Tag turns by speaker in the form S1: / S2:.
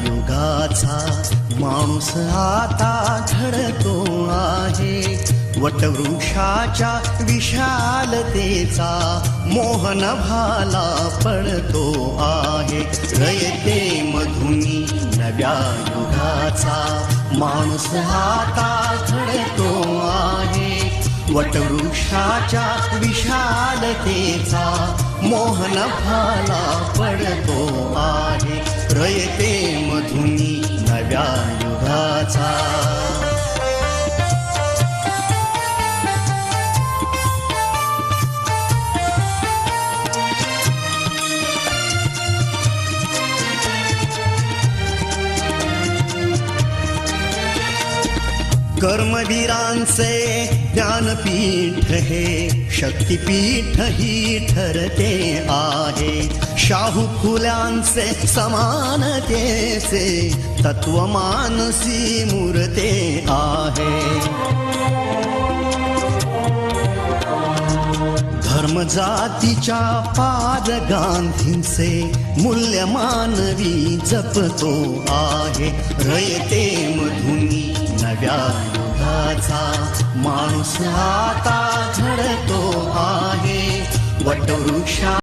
S1: युगाचा माणूस आता घडतो आहे. वटवृक्षाच्या विशालतेचा मोहन भाला पडतो आहे. रयते मधुनी नव्या युगाचा माणूस आता घडतो आहे. वटवृक्षाच्या विशालतेचा मोहन भाला पडतो आहे. रयते मधुनी नव्या युगाचा. कर्मवीरांचे ज्ञानपीठ हे शक्तिपीठ ही ठरते आहे. शाहू फुल्यांचे समानतेचे तत्वमानसी मूर्ते आहे. धर्म जातीच्या पाद गांधींचे मूल्य मानवी जपतो आहे. रयते मधुनी नव्या युगाचा माणूस आता घडतो आहे. वटवृक्षा